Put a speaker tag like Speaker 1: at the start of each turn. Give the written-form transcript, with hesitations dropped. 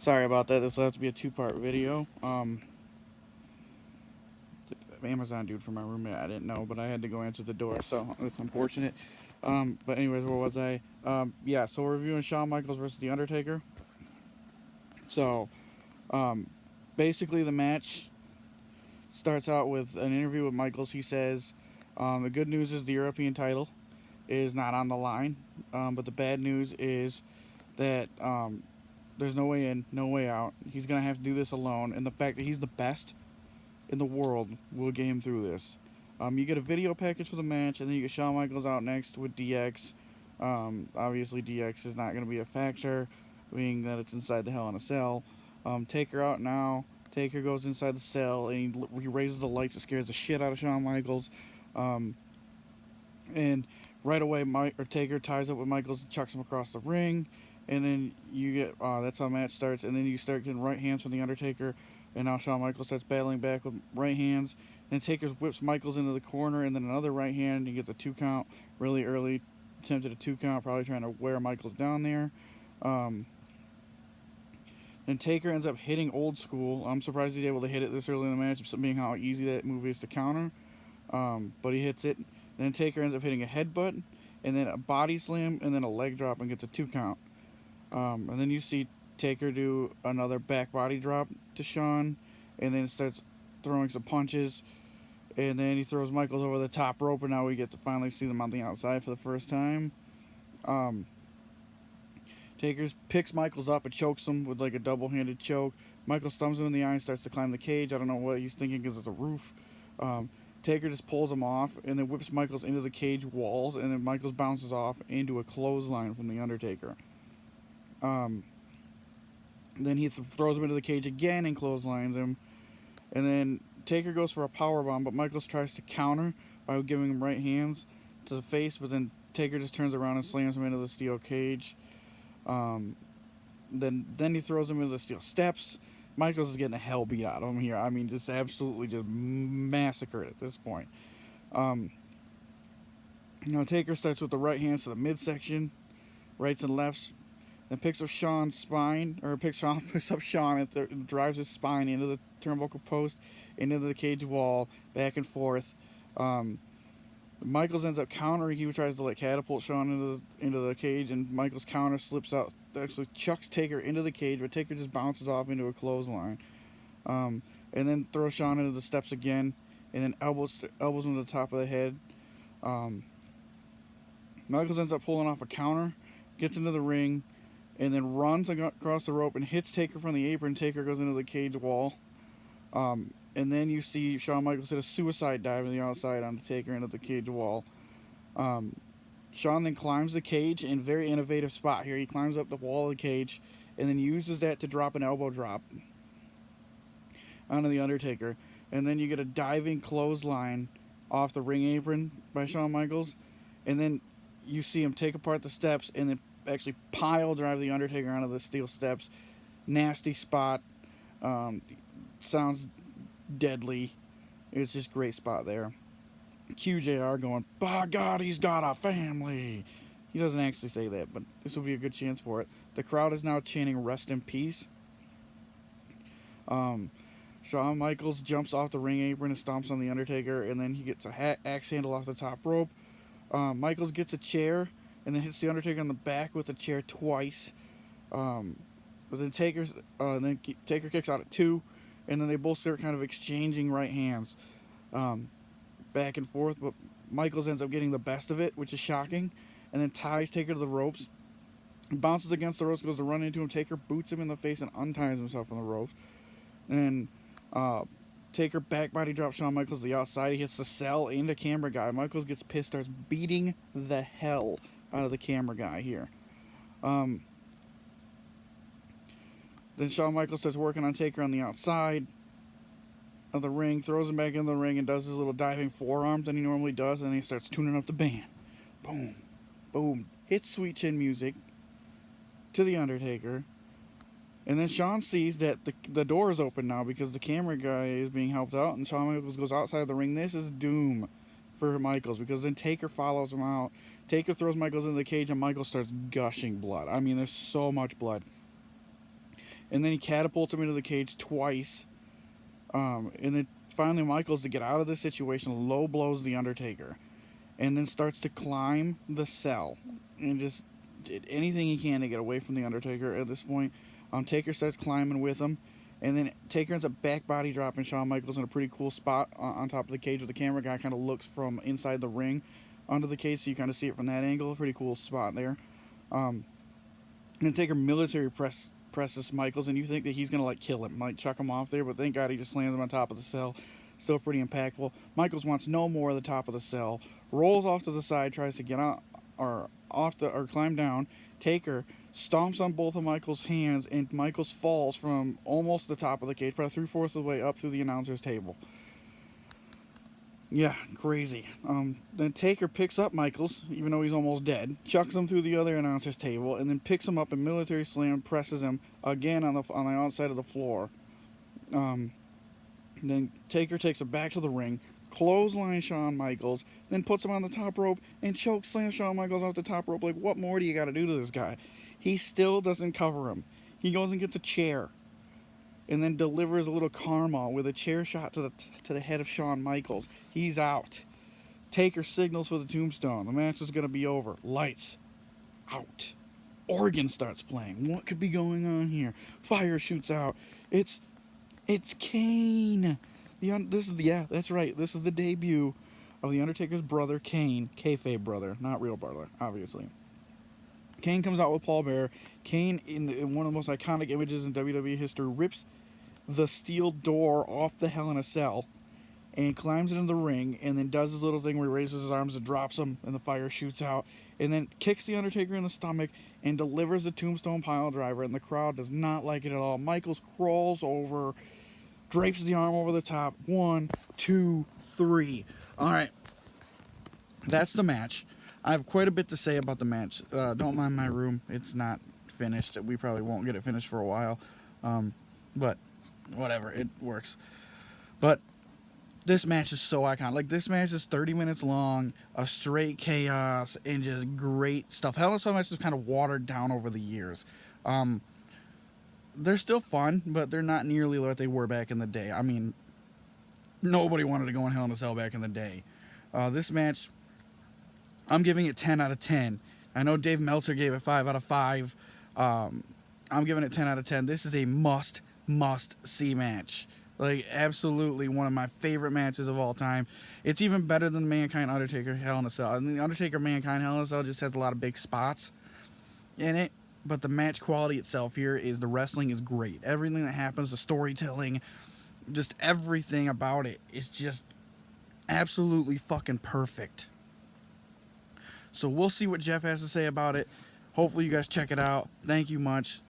Speaker 1: Sorry about that. This will have to be a two-part video. The Amazon dude from my roommate, I didn't know, but I had to go answer the door, so it's unfortunate. But anyways, where was I? Yeah, so we're reviewing Shawn Michaels versus The Undertaker. So, um, basically the match starts out with an interview with Michaels. He says, the good news is the European title is not on the line, but the bad news is that there's no way in, no way out. He's gonna have to do this alone, and the fact that he's the best in the world will get him through this. You get a video package for the match, and then you get Shawn Michaels out next with DX. Obviously, DX is not going to be a factor, being that it's inside the Hell in a Cell. Taker out now. Taker goes inside the cell, and he raises the lights. It scares the shit out of Shawn Michaels. Um, and right away, Taker ties up with Michaels and chucks him across the ring. And then you get that's how the match starts. And then you start getting right hands from the Undertaker. And now Shawn Michaels starts battling back with right hands. Then Taker whips Michaels into the corner, and then another right hand. He gets a 2 count really early. Attempted a 2 count, probably trying to wear Michaels down there. Um, then Taker ends up hitting Old School. I'm surprised he's able to hit it this early in the match, being how easy that move is to counter. But he hits it. Then Taker ends up hitting a headbutt, and then a body slam, and then a leg drop, and gets a 2 count. And then you see Taker do another back body drop to Shawn, and then starts throwing some punches, and then he throws Michaels over the top rope, and now we get to finally see them on the outside for the first time. Taker picks Michaels up and chokes him with like a double-handed choke. Michaels thumbs him in the eye and starts to climb the cage. I don't know what he's thinking because it's a roof. Taker just pulls him off and then whips Michaels into the cage walls, and then Michaels bounces off into a clothesline from the Undertaker. Then he throws him into the cage again and clotheslines him. And then Taker goes for a powerbomb, but Michaels tries to counter by giving him right hands to the face, but then Taker just turns around and slams him into the steel cage. Then he throws him into the steel steps. Michaels is getting the hell beat out of him here. I mean, just absolutely just massacred at this point. Taker starts with the right hands to the midsection, rights and lefts, then picks up Shawn's spine, or picks up Shawn and drives his spine into the turnbuckle post, into the cage wall, back and forth. Michaels ends up countering. He tries to like catapult Shawn into the cage, and Michaels counter slips out, actually chucks Taker into the cage, but Taker just bounces off into a clothesline, and then throws Shawn into the steps again, and then elbows him to the top of the head. Michaels ends up pulling off a counter, gets into the ring, and then runs across the rope and hits Taker from the apron. Taker goes into the cage wall. And then you see Shawn Michaels hit a suicide dive on the outside on the Taker into the cage wall. Shawn then climbs the cage in a very innovative spot here. He climbs up the wall of the cage and then uses that to drop an elbow drop onto the Undertaker. And then you get a diving clothesline off the ring apron by Shawn Michaels. And then you see him take apart the steps and then actually pile drive the Undertaker onto the steel steps. Nasty spot. Sounds deadly. It's just great spot there. QJR going, by God, he's got a family. He doesn't actually say that, but this will be a good chance for it. The crowd is now chanting rest in peace. Shawn Michaels jumps off the ring apron and stomps on the Undertaker, and then he gets a axe handle off the top rope. Michaels gets a chair and then hits the Undertaker on the back with the chair twice. But then Taker kicks out at 2, and then they both start kind of exchanging right hands back and forth. But Michaels ends up getting the best of it, which is shocking, and then ties Taker to the ropes. Bounces against the ropes, goes to run into him. Taker boots him in the face and unties himself from the ropes. And Taker back body drops Shawn Michaels to the outside. He hits the cell and the camera guy. Michaels gets pissed, starts beating the hell out of the camera guy here. Then Shawn Michaels starts working on Taker on the outside of the ring, throws him back in the ring, and does his little diving forearms that he normally does, and then he starts tuning up the band. Boom, boom. Hits Sweet Chin music to the Undertaker. And then Shawn sees that the door is open now because the camera guy is being helped out, and Shawn Michaels goes outside of the ring. This is doom for Michaels because then Taker follows him out. Taker throws Michaels into the cage, and Michaels starts gushing blood. I mean, there's so much blood. and then he catapults him into the cage twice. And then finally Michaels, to get out of this situation, low blows the Undertaker, and then starts to climb the cell and just did anything he can to get away from the Undertaker at this point. Taker starts climbing with him, and then Taker ends up back body dropping Shawn Michaels in a pretty cool spot on top of the cage, where the camera guy kind of looks from inside the ring onto the cage, so you kind of see it from that angle. A pretty cool spot there. And then Taker military presses Michaels, and you think that he's going to like kill him, like chuck him off there, but thank God he just slams him on top of the cell. Still pretty impactful. Michaels wants no more of the top of the cell, rolls off to the side, tries to get out or climb down. Taker stomps on both of Michaels' hands, and Michaels falls from almost the top of the cage, probably 3/4 of the way up through the announcer's table. Yeah, crazy. Then Taker picks up Michaels, even though he's almost dead, chucks him through the other announcer's table, and then picks him up and military slam presses him again on the outside of the floor. Then Taker takes him back to the ring, clothesline Shawn Michaels, then puts him on the top rope and choke slams Shawn Michaels off the top rope. Like, what more do you got to do to this guy? He still doesn't cover him. He goes and gets a chair, and then delivers a little karma with a chair shot to the head of Shawn Michaels. He's out. Taker signals for the tombstone. The match is going to be over. Lights out. Organ starts playing. What could be going on here? Fire shoots out. It's Kane. That's right. This is the debut of the Undertaker's brother, Kane. Kayfabe brother, not real brother, obviously. Kane comes out with Paul Bearer. Kane, in one of the most iconic images in WWE history, rips the steel door off the Hell in a Cell and climbs into the ring, and then does this little thing where he raises his arms and drops them, and the fire shoots out, and then kicks the Undertaker in the stomach and delivers the tombstone pile driver, and the crowd does not like it at all. Michaels crawls over, drapes the arm over the top. 1, 2, 3. All right, that's the match. I have quite a bit to say about the match. Don't mind my room. It's not finished. We probably won't get it finished for a while. But whatever. It works. But this match is so iconic. Like, this match is 30 minutes long, a straight chaos, and just great stuff. Hell in a Cell matches kind of watered down over the years. They're still fun, but they're not nearly what they were back in the day. I mean, nobody wanted to go in Hell in a Cell back in the day. This match, I'm giving it 10 out of 10. I know Dave Meltzer gave it 5 out of 5. I'm giving it 10 out of 10. This is a must-see match. Like, absolutely one of my favorite matches of all time. It's even better than the Mankind Undertaker Hell in a Cell. I mean, the Undertaker Mankind Hell in a Cell just has a lot of big spots in it, but the match quality itself here is, the wrestling is great. Everything that happens, the storytelling, just everything about it is just absolutely fucking perfect. So we'll see what Jeff has to say about it. Hopefully you guys check it out. Thank you much.